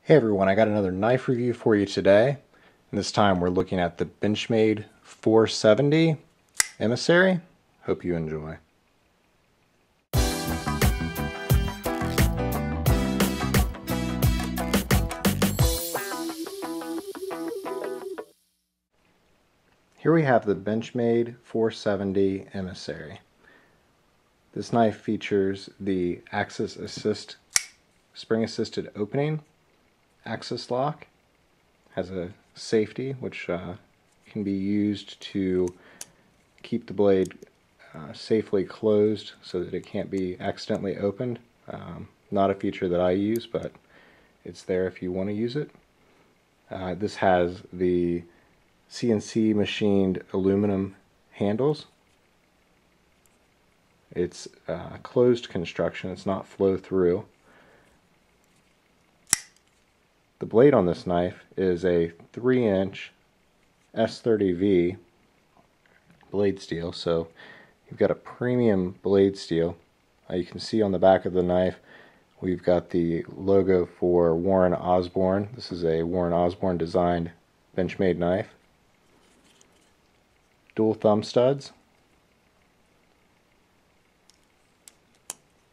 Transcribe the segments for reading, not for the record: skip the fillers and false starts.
Hey everyone, I got another knife review for you today. And this time we're looking at the Benchmade 470 Emissary. Hope you enjoy. Here we have the Benchmade 470 Emissary. This knife features the Axis Assist spring assisted opening, Axis lock, has a safety which can be used to keep the blade safely closed so that it can't be accidentally opened. Not a feature that I use, but it's there if you want to use it. This has the CNC machined aluminum handles. It's closed construction, it's not flow through. The blade on this knife is a 3-inch S30V blade steel, so you've got a premium blade steel. You can see on the back of the knife we've got the logo for Warren Osborne. This is a Warren Osborne designed Benchmade knife. Dual thumb studs,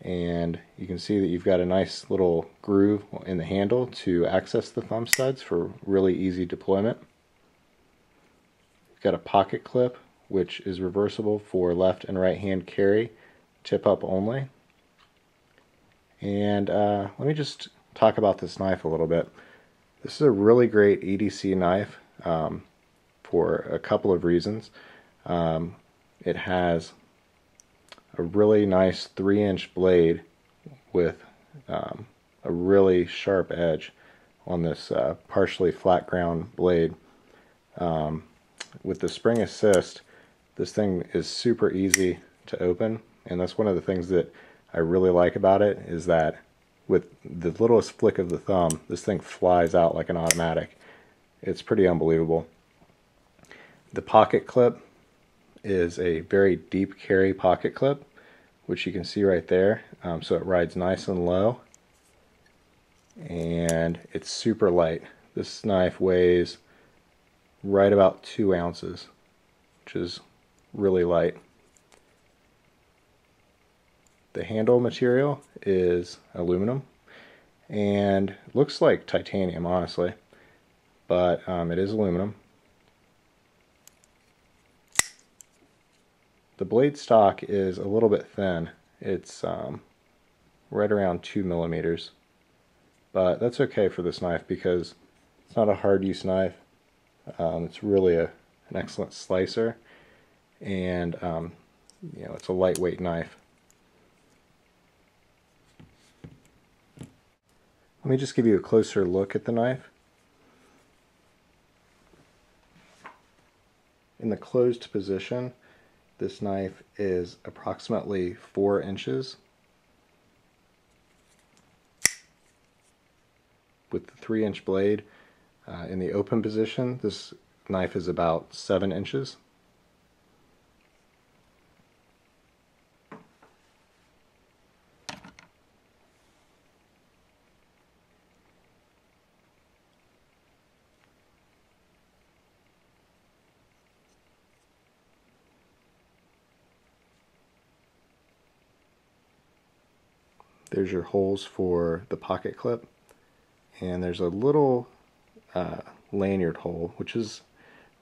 and you can see that you've got a nice little groove in the handle to access the thumb studs for really easy deployment. You've got a pocket clip which is reversible for left and right hand carry, tip up only. And let me just talk about this knife a little bit. This is a really great EDC knife for a couple of reasons. It has a really nice 3-inch blade with a really sharp edge on this partially flat ground blade. With the spring assist, this thing is super easy to open, and that's one of the things that I really like about it, is that with the littlest flick of the thumb, this thing flies out like an automatic. It's pretty unbelievable. The pocket clip is a very deep carry pocket clip, which you can see right there. So it rides nice and low, and it's super light. This knife weighs right about 2 ounces, which is really light. The handle material is aluminum and looks like titanium, honestly, but it is aluminum. The blade stock is a little bit thin. It's right around 2 millimeters, but that's okay for this knife because it's not a hard use knife. It's really an excellent slicer, and it's a lightweight knife. Let me just give you a closer look at the knife. In the closed position, this knife is approximately 4 inches. With the 3-inch blade, in the open position, this knife is about 7 inches. There's your holes for the pocket clip, and there's a little lanyard hole, which is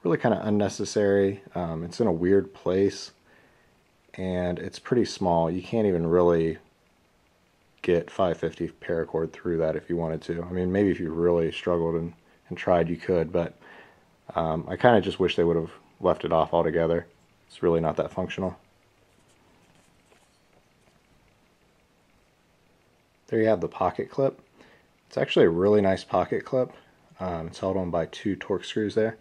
really kind of unnecessary. It's in a weird place, and it's pretty small. You can't even really get 550 paracord through that if you wanted to. I mean, maybe if you really struggled and tried, you could, but I kind of just wish they would have left it off altogether. It's really not that functional. There you have the pocket clip. It's actually a really nice pocket clip. It's held on by 2 torque screws there.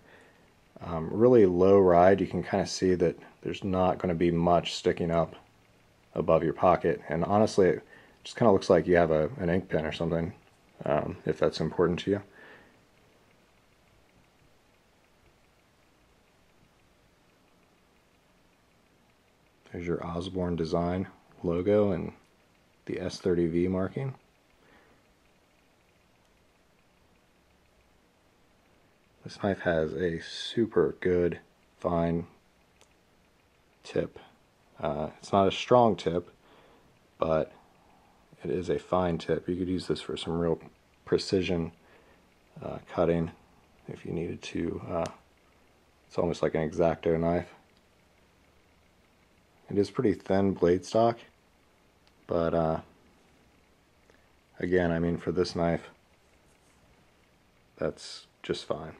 Really low ride. You can kind of see that there's not going to be much sticking up above your pocket, and honestly it just kind of looks like you have an ink pen or something, if that's important to you. There's your Osborne design logo and the S30V marking. This knife has a super good fine tip. It's not a strong tip, but it is a fine tip. You could use this for some real precision cutting if you needed to. It's almost like an X-Acto knife. It is pretty thin blade stock, but again, I mean, for this knife, that's just fine.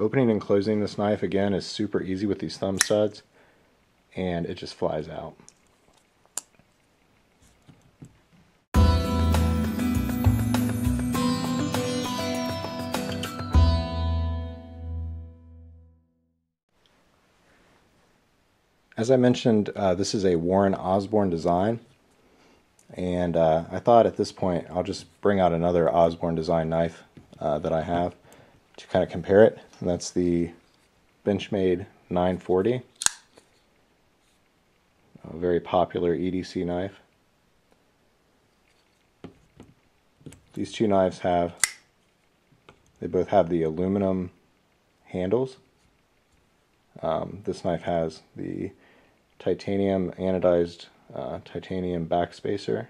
Opening and closing this knife, again, is super easy with these thumb studs, and it just flies out. As I mentioned, this is a Warren Osborne design, and I thought at this point I'll just bring out another Osborne design knife that I have to kind of compare it, and that's the Benchmade 940, a very popular EDC knife. These two knives they both have the aluminum handles. This knife has the titanium anodized titanium backspacer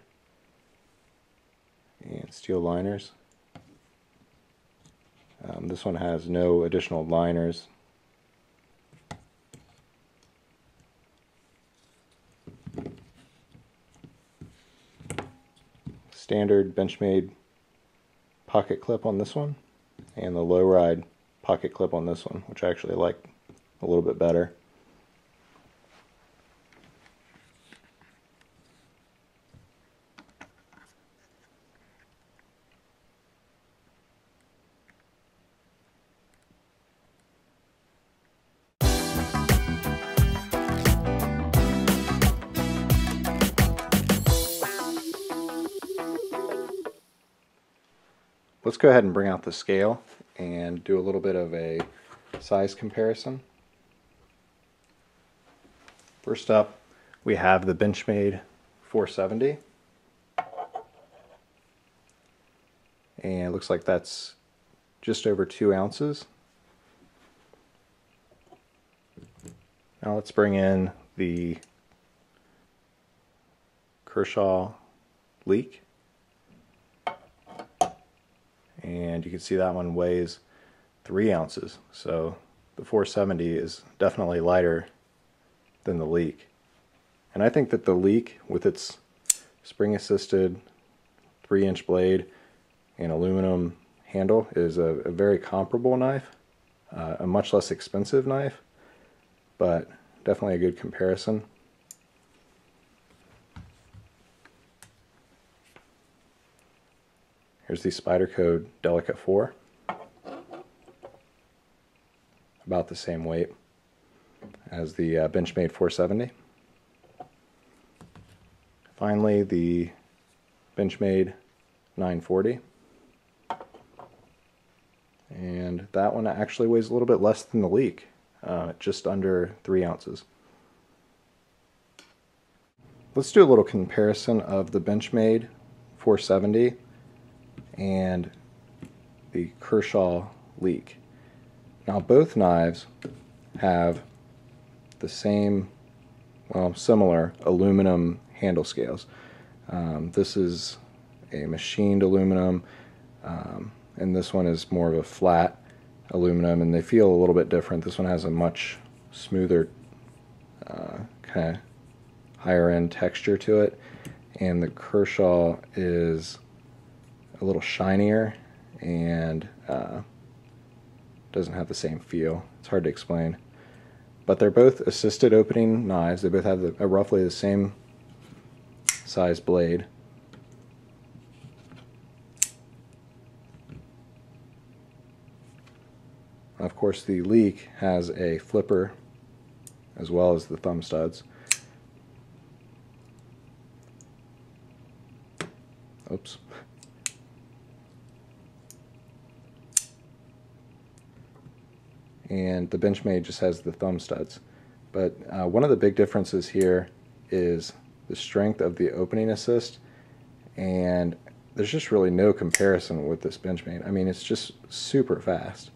and steel liners. This one has no additional liners. Standard Benchmade pocket clip on this one, and the low ride pocket clip on this one, which I actually like a little bit better. Let's go ahead and bring out the scale and do a little bit of a size comparison. First up, we have the Benchmade 470, and it looks like that's just over 2 ounces. Now let's bring in the Kershaw leek, and you can see that one weighs 3 ounces, so the 470 is definitely lighter than the leek. And I think that the leek, with its spring assisted 3-inch blade and aluminum handle, is a very comparable knife, a much less expensive knife, but definitely a good comparison. Here's the Spyderco Delicate 4, about the same weight as the Benchmade 470. Finally, the Benchmade 940, and that one actually weighs a little bit less than the leek, just under 3 ounces. Let's do a little comparison of the Benchmade 470 and the Kershaw leek. Now both knives have the same, well, similar aluminum handle scales. This is a machined aluminum, and this one is more of a flat aluminum, and they feel a little bit different. This one has a much smoother, kind of higher end texture to it, and the Kershaw is a little shinier and doesn't have the same feel. It's hard to explain. But they're both assisted opening knives. They both have roughly the same size blade. Of course, the leek has a flipper as well as the thumb studs. Oops. And the Benchmade just has the thumb studs. But one of the big differences here is the strength of the opening assist and there's just really no comparison with this Benchmade. I mean, it's just super fast.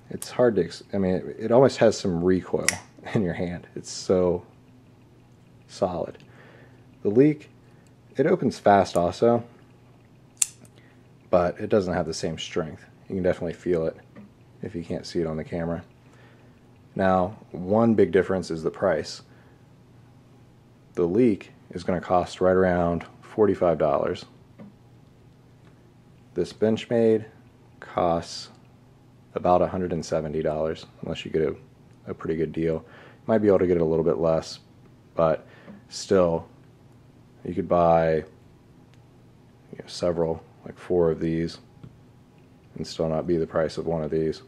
It's hard to, I mean, it almost has some recoil in your hand. It's so solid. The leak, it opens fast also, but it doesn't have the same strength. You can definitely feel it if you can't see it on the camera. Now, one big difference is the price. The leak is going to cost right around $45. This Benchmade costs about $170 unless you get a pretty good deal. You might be able to get it a little bit less, but still, you could buy several, like 4 of these, and still not be the price of one of these.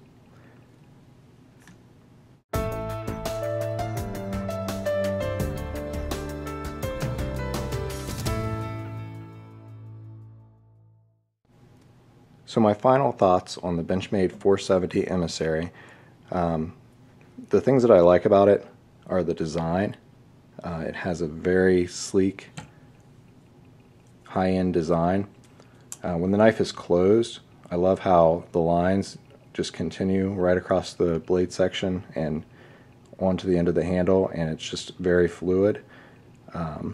So my final thoughts on the Benchmade 470 Emissary. The things that I like about it are the design. It has a very sleek, high-end design. When the knife is closed, I love how the lines just continue right across the blade section and onto the end of the handle, and it's just very fluid. The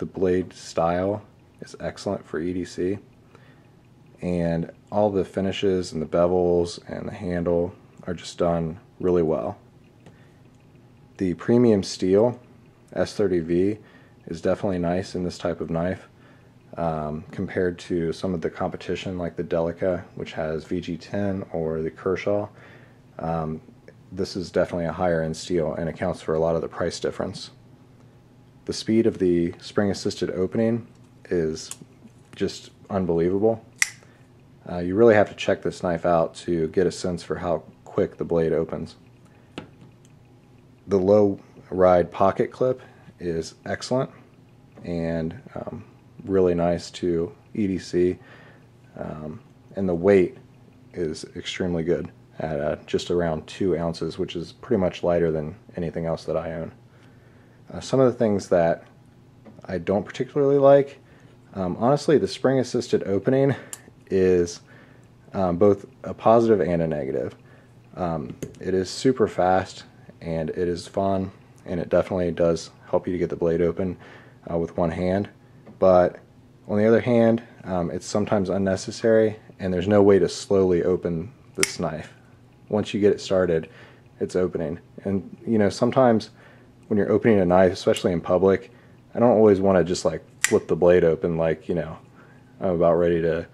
blade style is excellent for EDC, and all the finishes and the bevels and the handle are just done really well. The premium steel S30V is definitely nice in this type of knife compared to some of the competition like the Delica, which has VG10, or the Kershaw. This is definitely a higher end steel and accounts for a lot of the price difference. The speed of the spring assisted opening is just unbelievable. You really have to check this knife out to get a sense for how quick the blade opens. The low ride pocket clip is excellent and really nice to EDC, and the weight is extremely good at just around 2 ounces, which is pretty much lighter than anything else that I own. Some of the things that I don't particularly like, honestly, the spring assisted opening is both a positive and a negative. It is super fast and it is fun, and it definitely does help you to get the blade open with one hand, but on the other hand, it's sometimes unnecessary, and there's no way to slowly open this knife. Once you get it started, it's opening. And sometimes when you're opening a knife, especially in public, I don't always want to just like flip the blade open like I'm about ready to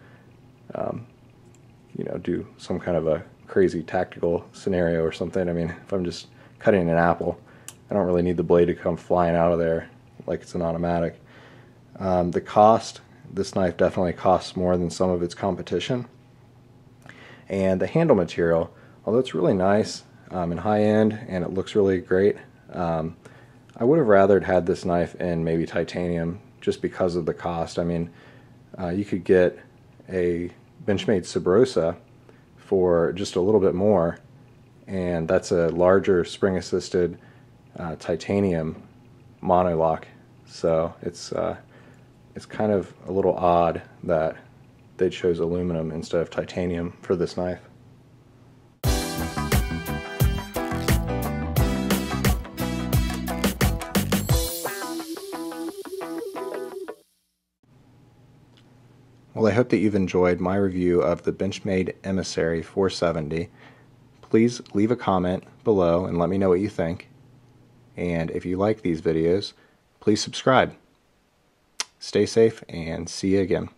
do some kind of a crazy tactical scenario or something. I mean, if I'm just cutting an apple, I don't really need the blade to come flying out of there like it's an automatic. The cost, this knife definitely costs more than some of its competition. And the handle material, although it's really nice and high end and it looks really great, I would have rather had this knife in maybe titanium just because of the cost. I mean, you could get a Benchmade Sabrosa for just a little bit more, and that's a larger spring assisted titanium monolock. So it's kind of a little odd that they chose aluminum instead of titanium for this knife. Well, I hope that you've enjoyed my review of the Benchmade Emissary 470. Please leave a comment below and let me know what you think. And if you like these videos, please subscribe. Stay safe and see you again.